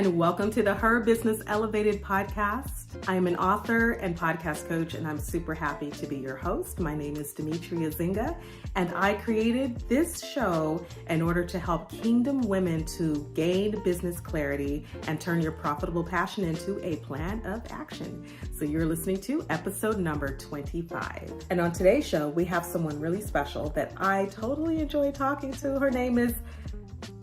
and welcome to the Her Business Elevated podcast. I am an author and podcast coach, and I'm super happy to be your host. My name is Demetria Zinga, and I created this show in order to help kingdom women to gain business clarity and turn your profitable passion into a plan of action. So you're listening to episode number 25. And on today's show, we have someone really special that I totally enjoy talking to. Her name is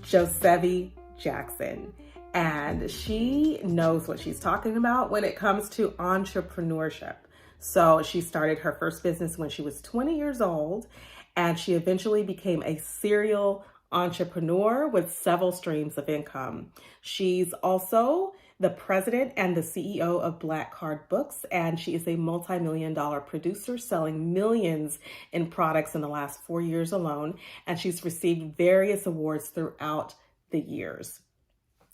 Josevie Jackson. And she knows what she's talking about when it comes to entrepreneurship. So she started her first business when she was 20 years old, and she eventually became a serial entrepreneur with several streams of income. She's also the president and the CEO of Black Card Books, and she is a multi-million-dollar producer selling millions in products in the last 4 years alone, and she's received various awards throughout the years.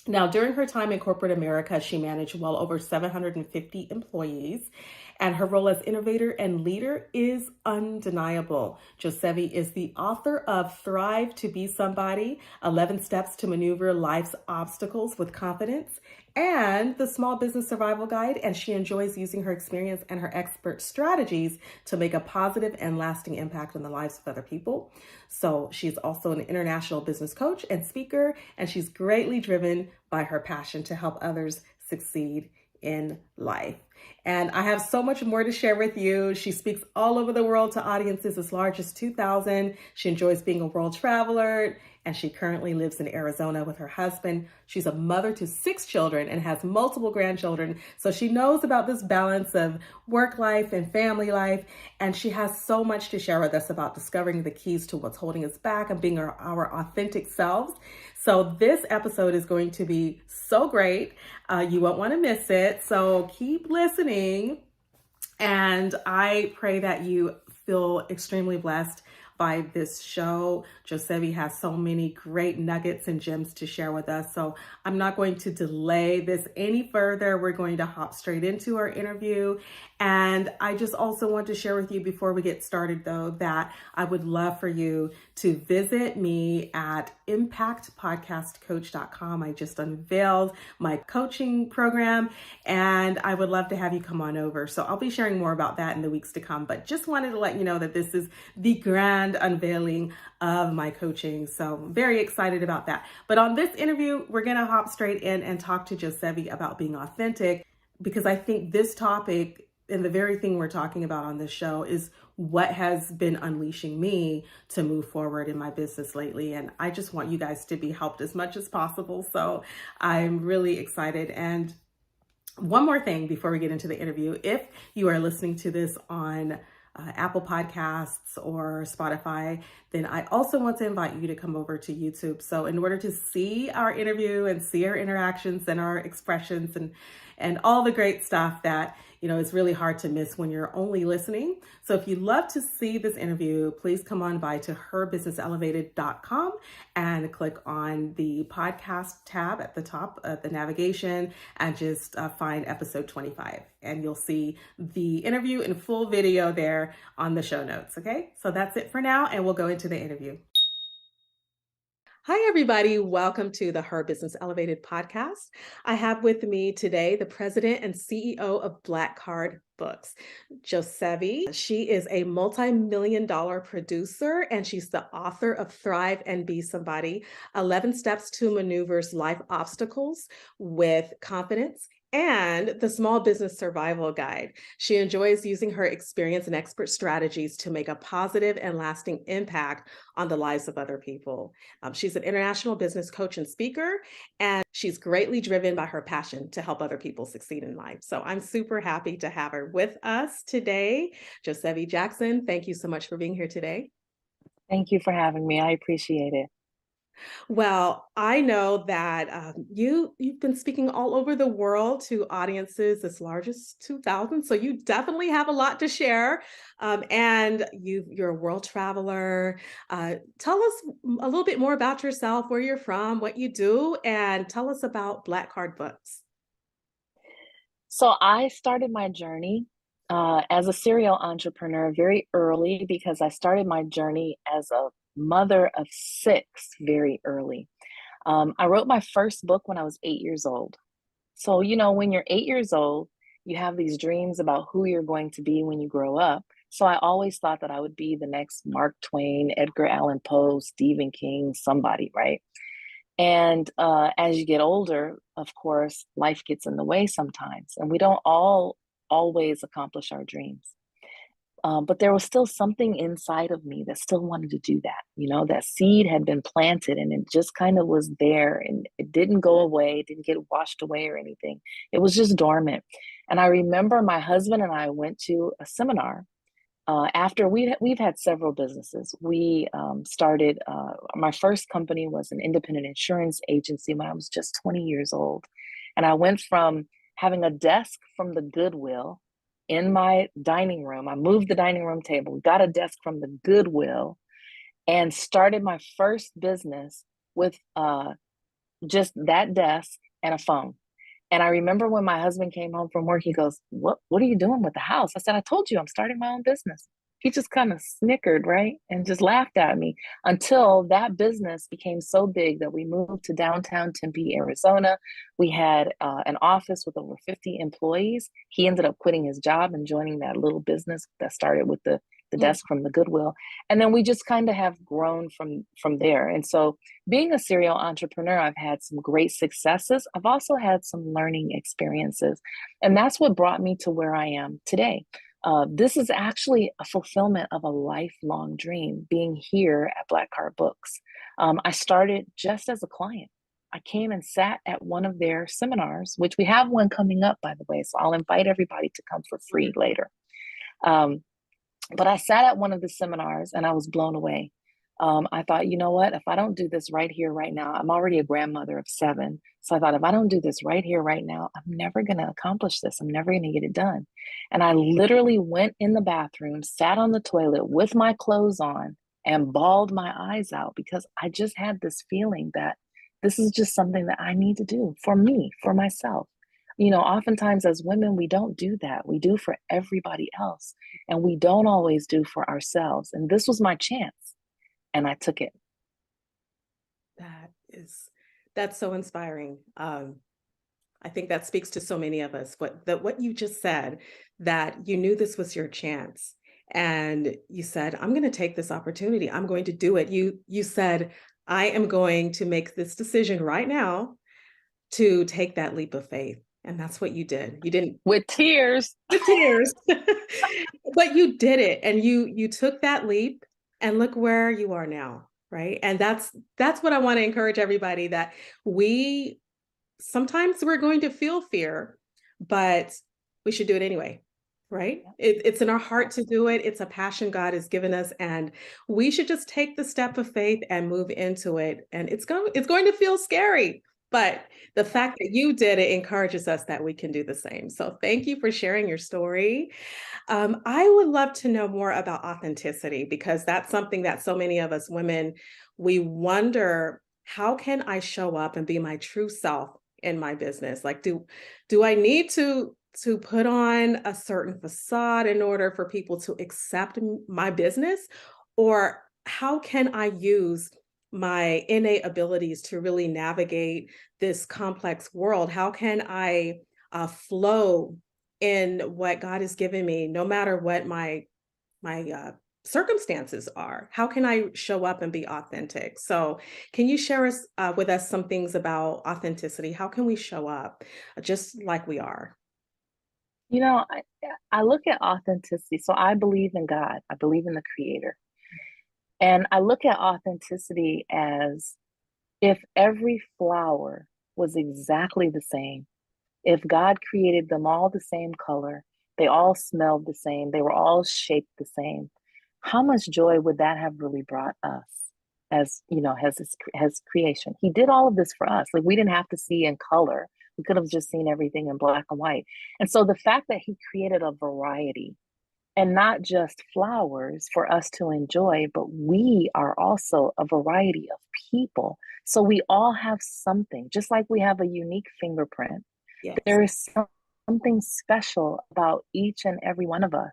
Now, during her time in corporate America, she managed well over 750 employees, and her role as innovator and leader is undeniable. Josevie is the author of Thrive to Be Somebody, 11 Steps to Maneuver Life's Obstacles with Confidence, and the Small Business Survival Guide, and she enjoys using her experience and her expert strategies to make a positive and lasting impact on the lives of other people. So she's also an international business coach and speaker, and she's greatly driven by her passion to help others succeed in life. And I have so much more to share with you. She speaks all over the world to audiences as large as 2,000. She enjoys being a world traveler, and she currently lives in Arizona with her husband. She's a mother to 6 children and has multiple grandchildren. So she knows about this balance of work life and family life. And she has so much to share with us about discovering the keys to what's holding us back and being our authentic selves. So this episode is going to be so great. You won't want to miss it. So keep listening. And I pray that you feel extremely blessed by this show. Josevie has so many great nuggets and gems to share with us. So I'm not going to delay this any further. We're going to hop straight into our interview. And I just also want to share with you before we get started, though, that I would love for you to visit me at impactpodcastcoach.com. I just unveiled my coaching program, and I would love to have you come on over. So I'll be sharing more about that in the weeks to come, but just wanted to let you know that this is the grand unveiling of my coaching. So I'm very excited about that. But on this interview, we're going to hop straight in and talk to Josevie about being authentic, because I think this topic and the very thing we're talking about on this show is what has been unleashing me to move forward in my business lately. And I just want you guys to be helped as much as possible. So I'm really excited. And one more thing before we get into the interview, if you are listening to this on Apple Podcasts or Spotify, then I also want to invite you to come over to YouTube. So in order to see our interview and see our interactions and our expressions and all the great stuff that, you know, is really hard to miss when you're only listening. So if you'd love to see this interview, please come on by to herbusinesselevated.com and click on the podcast tab at the top of the navigation and just find episode 25. And you'll see the interview in full video there on the show notes. Okay, so that's it for now, and we'll go into the interview. Hi, everybody. Welcome to the Her Business Elevated podcast. I have with me today the president and CEO of Black Card Books, Josevie. She is a multi-million-dollar producer, and she's the author of Thrive and Be Somebody, 11 Steps to Maneuver's Life Obstacles with Confidence, and the Small Business Survival Guide. She enjoys using her experience and expert strategies to make a positive and lasting impact on the lives of other people. She's an international business coach and speaker, and she's greatly driven by her passion to help other people succeed in life. So I'm super happy to have her with us today. Josevie Jackson, thank you so much for being here today. Thank you for having me. I appreciate it. Well, I know that you've been speaking all over the world to audiences as large as 2,000, so you definitely have a lot to share. And you're a world traveler. Tell us a little bit more about yourself, where you're from, what you do, and tell us about Black Card Books. So I started my journey as a serial entrepreneur very early because I started my journey as a mother of 6 very early. I wrote my first book when I was 8 years old. So, when you're 8 years old, you have these dreams about who you're going to be when you grow up. So I always thought that I would be the next Mark Twain, Edgar Allan Poe, Stephen King, somebody, right? And as you get older, of course, life gets in the way sometimes, and we don't all always accomplish our dreams. But there was still something inside of me that still wanted to do that. That seed had been planted and it just kind of was there and it didn't go away, it didn't get washed away or anything. It was just dormant. And I remember my husband and I went to a seminar after we've had several businesses. We started, my first company was an independent insurance agency when I was just 20 years old. And I went from having a desk from the Goodwill in my dining room. I moved the dining room table, got a desk from the Goodwill, and started my first business with just that desk and a phone. And I remember when my husband came home from work, he goes, what are you doing with the house? I said, I told you I'm starting my own business. He just kind of snickered, right? And just laughed at me until that business became so big that we moved to downtown Tempe, Arizona. We had an office with over 50 employees. He ended up quitting his job and joining that little business that started with the desk from the Goodwill. And then we just kind of have grown from there. And so being a serial entrepreneur, I've had some great successes. I've also had some learning experiences. And that's what brought me to where I am today. This is actually a fulfillment of a lifelong dream, being here at Black Card Books. I started just as a client. I came and sat at one of their seminars, which we have one coming up, by the way. So I'll invite everybody to come for free later. But I sat at one of the seminars and I was blown away. I thought, you know what, if I don't do this right here, right now, I'm already a grandmother of 7. So I thought, if I don't do this right here, right now, I'm never going to accomplish this. I'm never going to get it done. And I literally went in the bathroom, sat on the toilet with my clothes on and bawled my eyes out because I just had this feeling that this is just something that I need to do for me, for myself. Oftentimes as women, we don't do that. We do for everybody else, and we don't always do for ourselves. And this was my chance, and I took it. That's so inspiring. I think that speaks to so many of us. What you just said, that you knew this was your chance, and you said, "I'm going to take this opportunity. I'm going to do it." You said, "I am going to make this decision right now to take that leap of faith." And that's what you did. You didn't with tears, but you did it, and you took that leap, and look where you are now, right? And that's what I want to encourage everybody, that sometimes we're going to feel fear, but we should do it anyway, right? It's in our heart to do it. It's a passion God has given us, and we should just take the step of faith and move into it. And it's going to feel scary, but the fact that you did it encourages us that we can do the same. So thank you for sharing your story. I would love to know more about authenticity, because that's something that so many of us women, we wonder, how can I show up and be my true self in my business? Like, do I need to put on a certain facade in order for people to accept my business? Or how can I use my innate abilities to really navigate this complex world? How can I flow in what God has given me, no matter what my circumstances are? How can I show up and be authentic? So, can you share with us some things about authenticity? How can we show up just like we are? I look at authenticity. So I believe in God. I believe in the Creator. And I look at authenticity as if every flower was exactly the same, if God created them all the same color, they all smelled the same, they were all shaped the same, how much joy would that have really brought us as creation? He did all of this for us. Like, we didn't have to see in color. We could have just seen everything in black and white. And so the fact that he created a variety and not just flowers for us to enjoy, but we are also a variety of people. So we all have something, just like we have a unique fingerprint. Yes. There is something special about each and every one of us.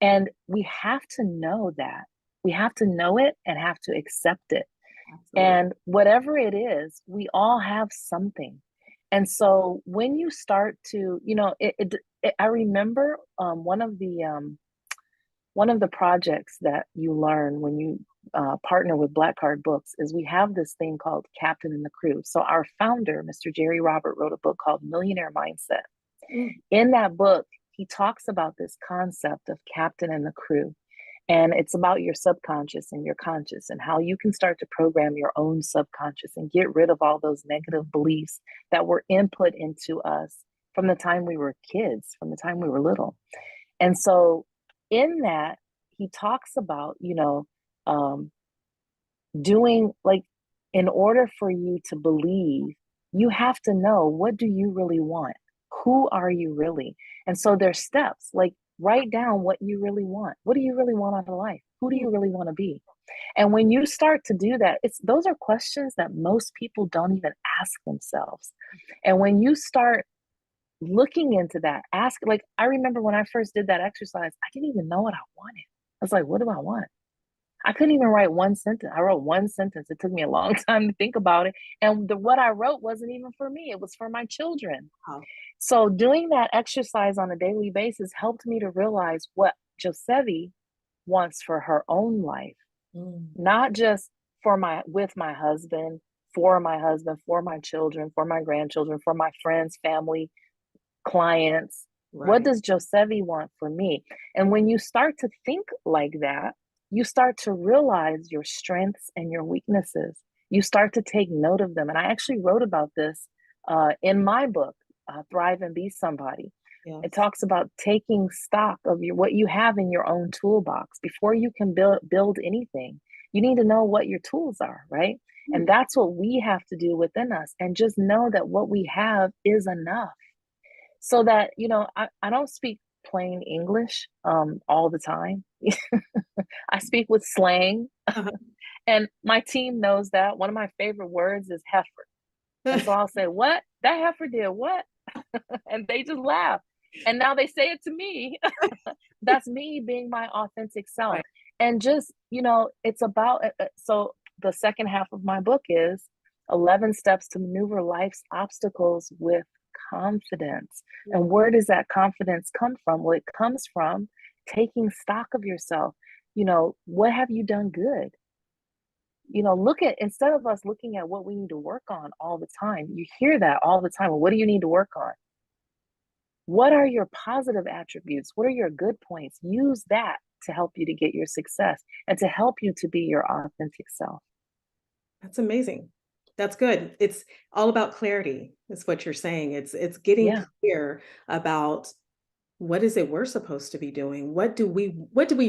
And we have to know that. We have to know it and have to accept it. Absolutely. And whatever it is, we all have something. And so when you start to, I remember one of the projects that you learn when you partner with Black Card Books is we have this thing called Captain and the Crew. So our founder, Mr. Jerry Robert, wrote a book called Millionaire Mindset. Mm. In that book, he talks about this concept of captain and the crew. And it's about your subconscious and your conscious and how you can start to program your own subconscious and get rid of all those negative beliefs that were input into us from the time we were kids, from the time we were little. And so in that, he talks about, doing like, in order for you to believe, you have to know, what do you really want? Who are you really? And so there's steps, like write down what you really want. What do you really want out of life? Who do you really want to be? And when you start to do that, those are questions that most people don't even ask themselves. And when you start looking into that, like I remember when I first did that exercise, I didn't even know what I wanted. I was like, what do I want? I couldn't even write one sentence. I wrote one sentence. It took me a long time to think about it. And what I wrote wasn't even for me. It was for my children. Wow. So doing that exercise on a daily basis helped me to realize what Josevie wants for her own life, not just with my husband, for my children, for my grandchildren, for my friends, family, clients. What Right. does Josevie want for me? And when you start to think like that, you start to realize your strengths and your weaknesses. You start to take note of them. And I actually wrote about this in my book, Thrive and Be Somebody. It Yes. talks about taking stock of what you have in your own toolbox. Before you can build anything, you need to know what your tools are, right? And that's what we have to do within us. And just know that what we have is enough. So that, I don't speak plain English all the time. I speak with slang, Uh-huh. and my team knows that. One of my favorite words is heifer. And so I'll say, what? That heifer did what? And they just laugh. And now they say it to me. That's me being my authentic self. Right. And just, it's about, so the second half of my book is 11 steps to maneuver life's obstacles with confidence. And where does that confidence come from? Well, it comes from taking stock of yourself. What have you done good? Instead of us looking at what we need to work on all the time, you hear that all the time. Well, what do you need to work on? What are your positive attributes? What are your good points? Use that to help you to get your success and to help you to be your authentic self. That's amazing. That's good. It's all about clarity, is what you're saying. It's getting Yeah. clear about what is it we're supposed to be doing? What do we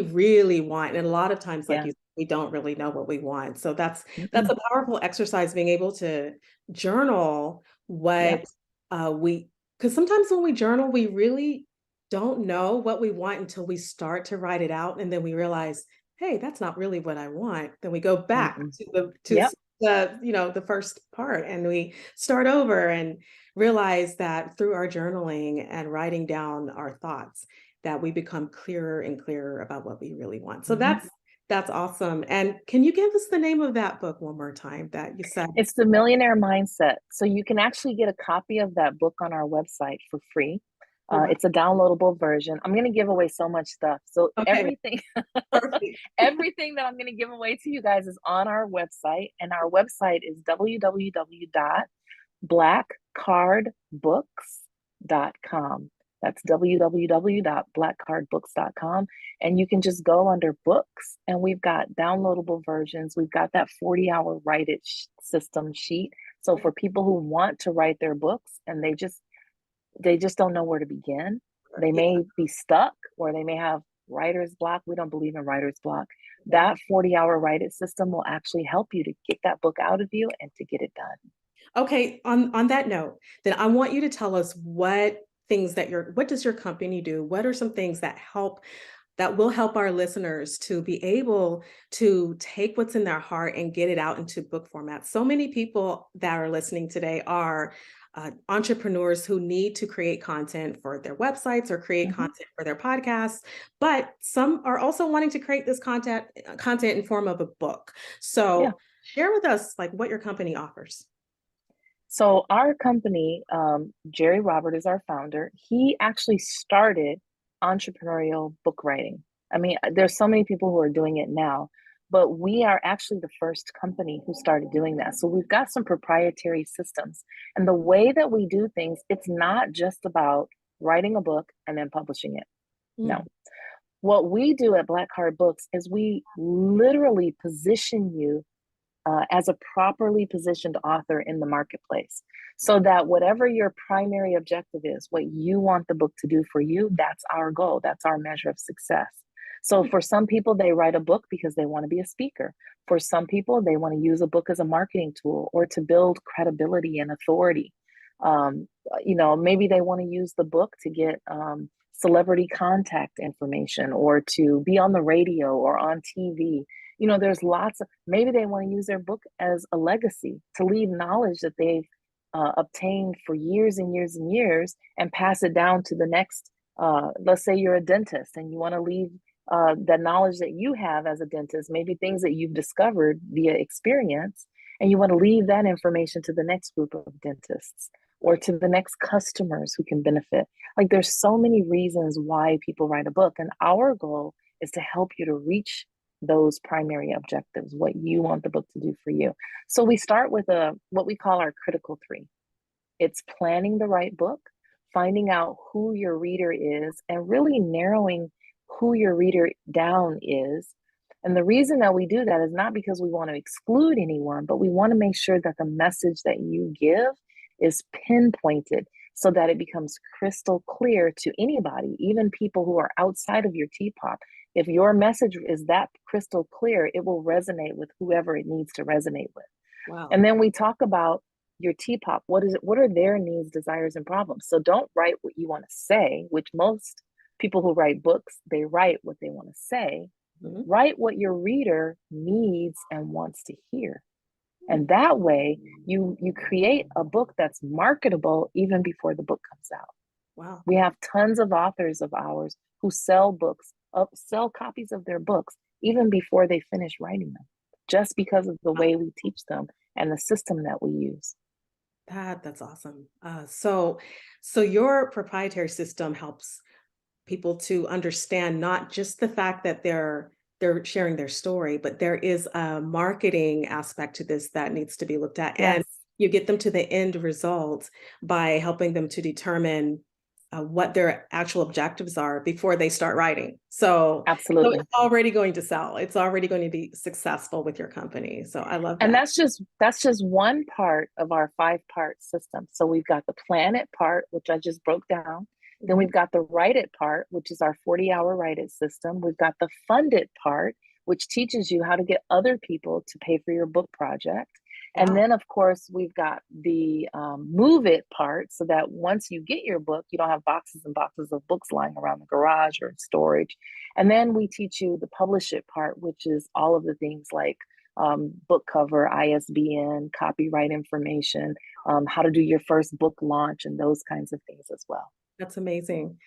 really want? And a lot of times, like Yeah. you, we don't really know what we want. So that's Mm-mm. a powerful exercise, being able to journal Yeah. what we, because sometimes when we journal, we really don't know what we want until we start to write it out, and then we realize, hey, that's not really what I want. Then we go back Mm-mm. to Yep. the first part, and we start over and realize that through our journaling and writing down our thoughts, that we become clearer and clearer about what we really want. So Mm-hmm. that's awesome. And can you give us the name of that book one more time that you said? It's the Millionaire Mindset. So you can actually get a copy of that book on our website for free. Oh, wow. It's a downloadable version. I'm going to give away so much stuff. So Okay, everything, perfect. everything that I'm going to give away to you guys is on our website. And our website is www.blackcardbooks.com. That's www.blackcardbooks.com. And you can just go under books, and we've got downloadable versions. We've got that 40-hour write it system sheet. So for people who want to write their books and they just don't know where to begin, they Yeah, may be stuck, or they may have writer's block. We don't believe in writer's block. yeah. That 40-hour write it system will actually help you to get that book out of you and to get it done. Okay, on that note, then I want you to tell us what does your company do? What are some things that will help our listeners to be able to take what's in their heart and get it out into book format? So many people that are listening today are entrepreneurs who need to create content for their websites or create Mm-hmm. content for their podcasts, but some are also wanting to create this content in form of a book. Yeah. So Share with us like what your company offers. So our company, Jerry Robert is our founder. He actually started entrepreneurial book writing. I mean, there's so many people who are doing it now, but we are actually the first company who started doing that. So we've got some proprietary systems. And the way that we do things, it's not just about writing a book and then publishing it. No. Mm. What we do at Black Card Books is we literally position you as a properly positioned author in the marketplace so that whatever your primary objective is, what you want the book to do for you, that's our goal. That's our measure of success. So for some people, they write a book because they want to be a speaker. For some people, they want to use a book as a marketing tool or to build credibility and authority. Maybe they want to use the book to get celebrity contact information or to be on the radio or on TV. There's lots of, maybe they want to use their book as a legacy to leave knowledge that they've obtained for years and years and years and pass it down to the next. Let's say you're a dentist and you want to leave the knowledge that you have as a dentist, maybe things that you've discovered via experience, and you want to leave that information to the next group of dentists or to the next customers who can benefit. Like there's so many reasons why people write a book, and our goal is to help you to reach those primary objectives, what you want the book to do for you. So we start with what we call our critical three. It's planning the right book, finding out who your reader is, and really narrowing who your reader down is. And the reason that we do that is not because we want to exclude anyone, but we want to make sure that the message that you give is pinpointed so that it becomes crystal clear to anybody, even people who are outside of your teapot. If your message is that crystal clear, it will resonate with whoever it needs to resonate with. Wow. And then we talk about your teapot. What is it? What are their needs, desires, and problems? So don't write what you want to say, which most people who write books, they write what they want to say. Mm-hmm. Write what your reader needs and wants to hear. And that way you create a book that's marketable even before the book comes out. Wow. We have tons of authors of ours who sell books, sell copies of their books even before they finish writing them, just because of the way we teach them and the system that we use. That's awesome. So your proprietary system helps people to understand not just the fact that they're sharing their story, but there is a marketing aspect to this that needs to be looked at. Yes. And you get them to the end result by helping them to determine what their actual objectives are before they start writing. So absolutely, it's already going to sell. It's already going to be successful with your company. So I love that. And that's just one part of our 5-part system. So we've got the plan it part, which I just broke down. Then we've got the write it part, which is our 40-hour write it system. We've got the fund it part, which teaches you how to get other people to pay for your book project. Wow. And then, of course, we've got the move it part, so that once you get your book, you don't have boxes and boxes of books lying around the garage or in storage. And then we teach you the publish it part, which is all of the things like book cover, ISBN, copyright information, how to do your first book launch, and those kinds of things as well. That's amazing.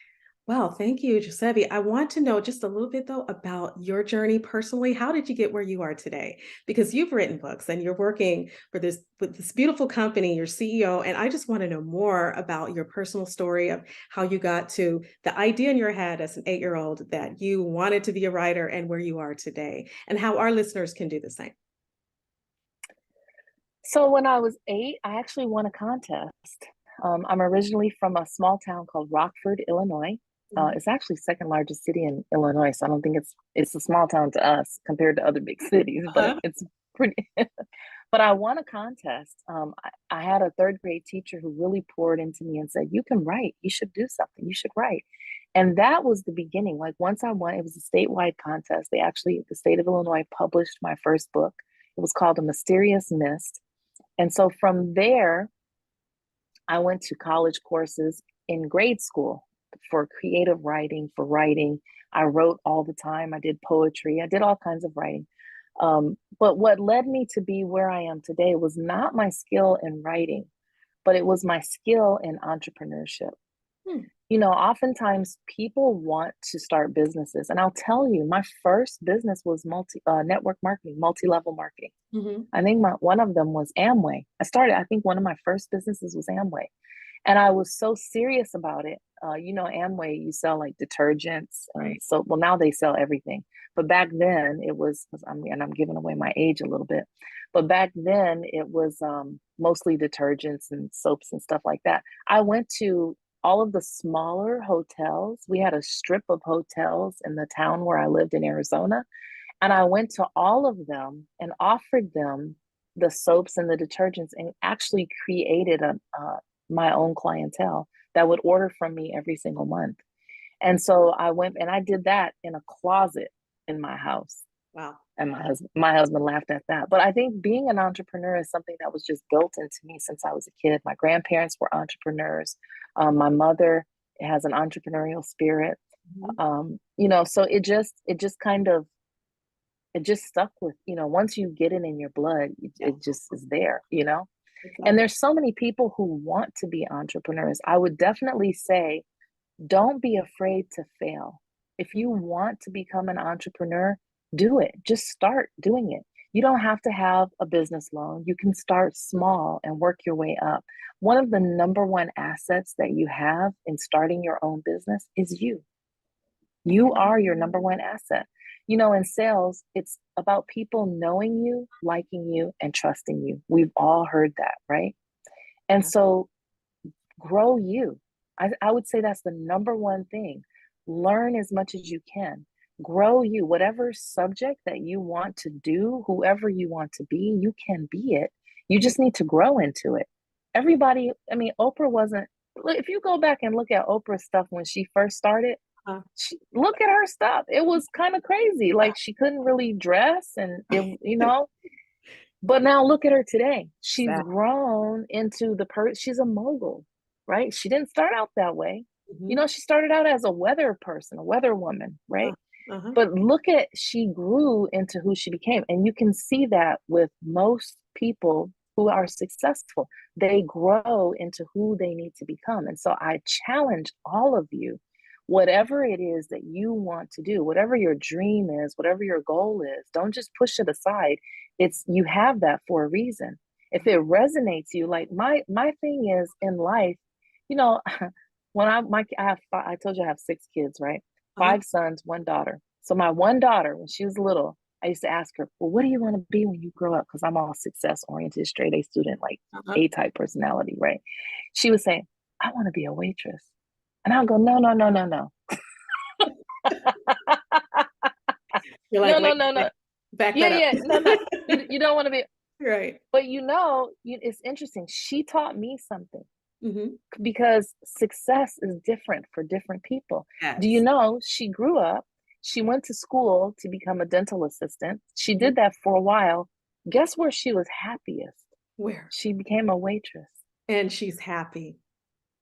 Wow, thank you, Josevie. I want to know just a little bit, though, about your journey personally. How did you get where you are today? Because you've written books and you're working with this beautiful company, your CEO, and I just want to know more about your personal story of how you got to the idea in your head as an 8-year-old that you wanted to be a writer and where you are today, and how our listeners can do the same. So when I was 8, I actually won a contest. I'm originally from a small town called Rockford, Illinois. It's actually second largest city in Illinois, so I don't think it's a small town to us compared to other big cities, but it's pretty. But I won a contest. I had a 3rd grade teacher who really poured into me and said, "You can write. You should do something. You should write." And that was the beginning. Like once I won, it was a statewide contest. The state of Illinois published my first book. It was called A Mysterious Mist. And so from there, I went to college courses in grade school for creative writing, for writing. I wrote all the time. I did poetry. I did all kinds of writing. But what led me to be where I am today was not my skill in writing, but it was my skill in entrepreneurship. Oftentimes people want to start businesses. And I'll tell you, my first business was network marketing, multi-level marketing. Mm-hmm. I think one of them was Amway. I think one of my first businesses was Amway. And I was so serious about it. Amway, you sell like detergents. Right. So, well, now they sell everything. But back then it was, and I'm giving away my age a little bit, but back then it was mostly detergents and soaps and stuff like that. I went to all of the smaller hotels. We had a strip of hotels in the town where I lived in Arizona. And I went to all of them and offered them the soaps and the detergents and actually created my own clientele that would order from me every single month. And so I went and I did that in a closet in my house. Wow. And my husband laughed at that. But I think being an entrepreneur is something that was just built into me since I was a kid. My grandparents were entrepreneurs. My mother has an entrepreneurial spirit. So it just kind of it just stuck with, once you get it in your blood, it just is there. And there's so many people who want to be entrepreneurs. I would definitely say, don't be afraid to fail. If you want to become an entrepreneur, do it. Just start doing it. You don't have to have a business loan. You can start small and work your way up. One of the number one assets that you have in starting your own business is you. You are your number one asset. In sales, it's about people knowing you, liking you, and trusting you. We've all heard that, right? And so grow you. I would say that's the number one thing. Learn as much as you can. Grow you. Whatever subject that you want to do, whoever you want to be, you can be it. You just need to grow into it. Everybody, Oprah wasn't, if you go back and look at Oprah's stuff when she first started, look at her stuff. It was kind of crazy. Like she couldn't really dress and but now look at her today. She's grown into she's a mogul, right? She didn't start out that way. She started out as a weather person, a weather woman, right? But she grew into who she became. And you can see that with most people who are successful. They grow into who they need to become. And so I challenge all of you, whatever it is that you want to do, whatever your dream is, whatever your goal is, don't just push it aside. You have that for a reason. If it resonates you, like my thing is in life, when I told you I have 6 kids, right? 5 sons, 1 daughter. So my one daughter, when she was little, I used to ask her, well, what do you want to be when you grow up? Because I'm all success oriented, straight A student, like A-type personality, right? She was saying, I want to be a waitress. And I'll go, no, no, no, no, no. You're like, no. Back that up. No. You don't want to be. Right. But it's interesting. She taught me something because success is different for different people. Yes. Do you know she grew up, she went to school to become a dental assistant. She did that for a while. Guess where she was happiest? Where? She became a waitress. And she's happy.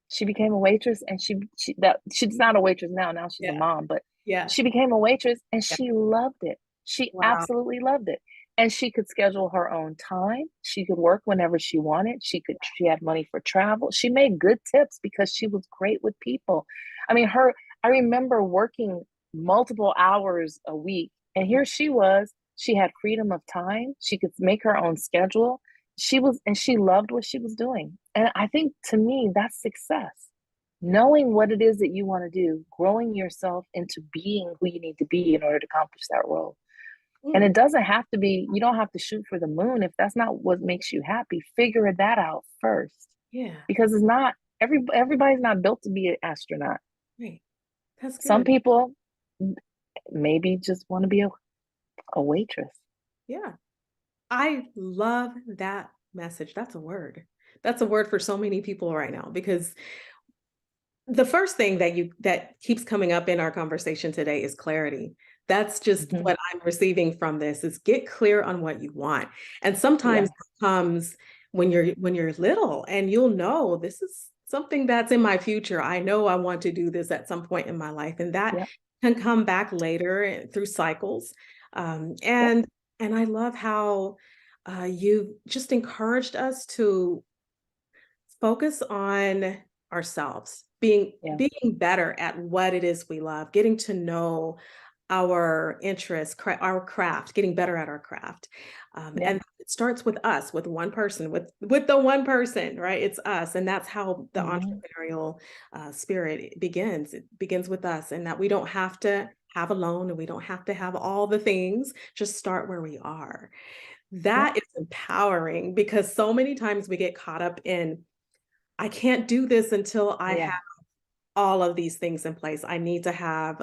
She became a waitress, and she's not a waitress now. Now she's a mom, but she became a waitress and she loved it. She absolutely loved it. And she could schedule her own time. She could work whenever she wanted. She had money for travel. She made good tips because she was great with people. I remember working multiple hours a week, and here she was. She had freedom of time. She could make her own schedule. She loved what she was doing. And I think, to me, that's success. Knowing what it is that you want to do, growing yourself into being who you need to be in order to accomplish that role. And it doesn't have to be, you don't have to shoot for the moon. If that's not what makes you happy, figure that out first. Yeah. Because it's not, everybody's not built to be an astronaut. Right. That's good. Some people maybe just want to be a waitress. Yeah. I love that message. That's a word. That's a word for so many people right now, because the first thing that keeps coming up in our conversation today is clarity. That's just what I'm receiving from this, is get clear on what you want. And sometimes it comes when you're little, and you'll know, this is something that's in my future. I know I want to do this at some point in my life, and that can come back later through cycles. And I love how you just encouraged us to focus on ourselves, Yeah. being better at what it is we love, getting to know our interests, our craft, getting better at our craft. Yeah. And it starts with us, with one person, with the one person, right? It's us. And that's how the Hmm. entrepreneurial spirit begins. It begins with us, and that we don't have to have a loan and we don't have to have all the things. Just start where we are. Yeah. That is empowering, because so many times we get caught up in, I can't do this until I Yeah. have all of these things in place. I need to have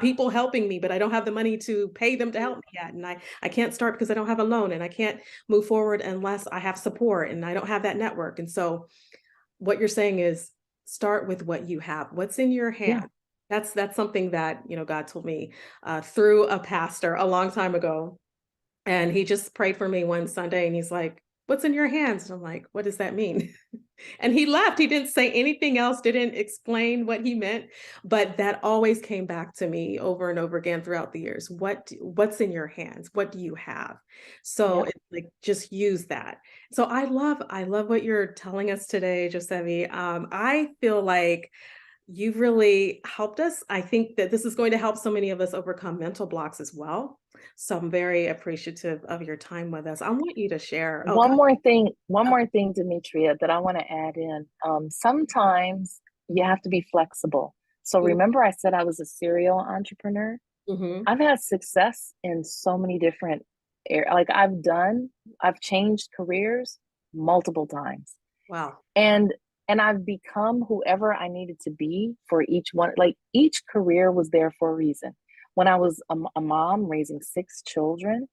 people helping me, but I don't have the money to pay them to help me yet. And I can't start because I don't have a loan, and I can't move forward unless I have support and I don't have that network. And so what you're saying is, start with what you have, what's in your Yeah. hand. That's something that, God told me through a pastor a long time ago. And he just prayed for me one Sunday, and he's like, "What's in your hands?" And I'm like, "What does that mean?" And he left. He didn't say anything else, didn't explain what he meant, but that always came back to me over and over again throughout the years. What's in your hands? What do you have? So Yeah. it's like, just use that. So I love what you're telling us today, Josevie. I feel like you've really helped us. I think that this is going to help so many of us overcome mental blocks as well. So I'm very appreciative of your time with us. I want you to share. Oh, go One ahead. more thing, Demetria, that I want to add in. Sometimes you have to be flexible. So remember, I said I was a serial entrepreneur. Mm-hmm. I've had success in so many different areas. Like I've changed careers multiple times, Wow. and I've become whoever I needed to be for each one. Like each career was there for a reason. When I was a mom raising 6 children,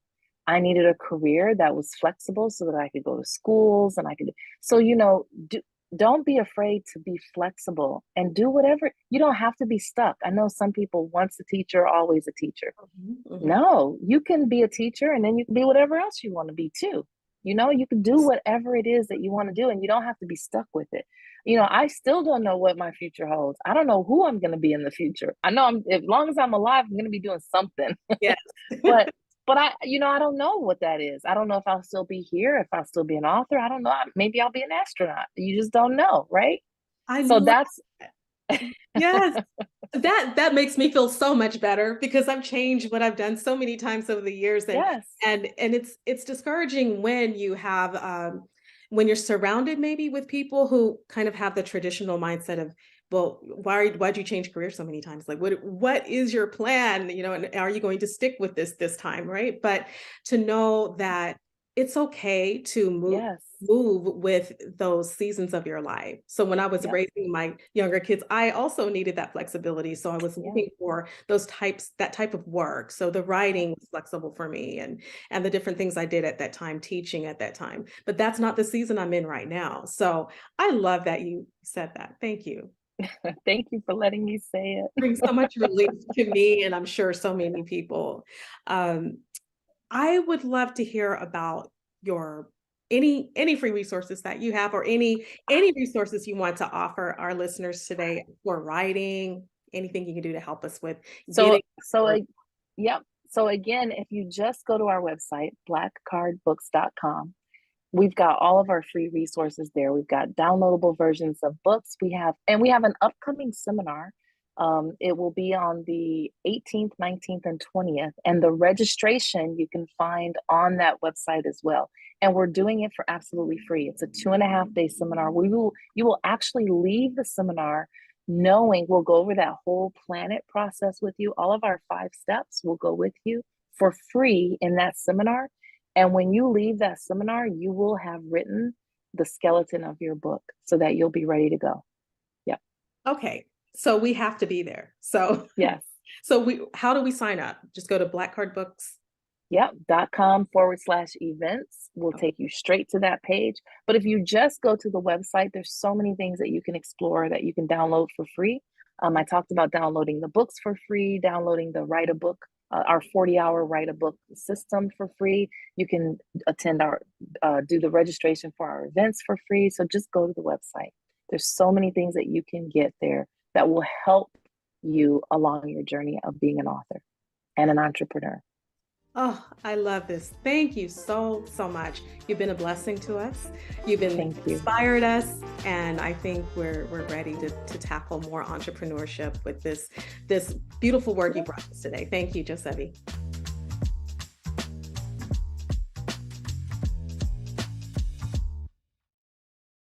I needed a career that was flexible so that I could go to schools and I could. So, don't be afraid to be flexible and do whatever. You don't have to be stuck. I know some people, once a teacher, always a teacher. Mhm, mhm. No, you can be a teacher and then you can be whatever else you want to be too. You can do whatever it is that you want to do and you don't have to be stuck with it. I still don't know what my future holds. I don't know who I'm going to be in the future. I know as long as I'm alive, I'm going to be doing something. Yes. but I don't know what that is. I don't know if I'll still be here, if I'll still be an author. I don't know. Maybe I'll be an astronaut. You just don't know, right? I So love that's it. Yes. That makes me feel so much better, because I've changed what I've done so many times over the years. and yes. and and it's discouraging when you have when you're surrounded maybe with people who kind of have the traditional mindset of, well, why'd you change careers so many times? Like, what is your plan? And are you going to stick with this time, right? But to know that it's okay to Yes. move with those seasons of your life. So when I was Yep. raising my younger kids, I also needed that flexibility. So I was Yeah. looking for that type of work. So the Yep. writing was flexible for me, and the different things I did at that time, teaching at that time. But that's not the season I'm in right now. So I love that you said that. Thank you. Thank you for letting me say it. Brings so much relief to me, and I'm sure so many people. Um, I would love to hear about your any free resources that you have, or any resources you want to offer our listeners today for writing, anything you can do to help us with So, getting so, started. yep. So again, if you just go to our website, blackcardbooks.com, we've got all of our free resources there. We've got downloadable versions of books. We have an upcoming seminar. It will be on the 18th, 19th, and 20th. And the registration you can find on that website as well. And we're doing it for absolutely free. It's a 2.5-day seminar. You will actually leave the seminar knowing we'll go over that whole planet process with you. All of our 5 steps will go with you for free in that seminar. And when you leave that seminar, you will have written the skeleton of your book so that you'll be ready to go. Yep. Okay, so we have to be there. So Yes. how do we sign up? Just go to Black Card Books. Yep. .com/events will take you straight to that page. But if you just go to the website, there's so many things that you can explore that you can download for free. I talked about downloading the books for free, downloading the Write a Book, our 40-hour Write a Book system for free. You can do the registration for our events for free. So just go to the website. There's so many things that you can get there that will help you along your journey of being an author and an entrepreneur. Oh, I love this. Thank you so, so much. You've been a blessing to us. You've been Thank you. inspired us, and I think we're ready to tackle more entrepreneurship with this beautiful work you brought us today. Thank you, Josevie.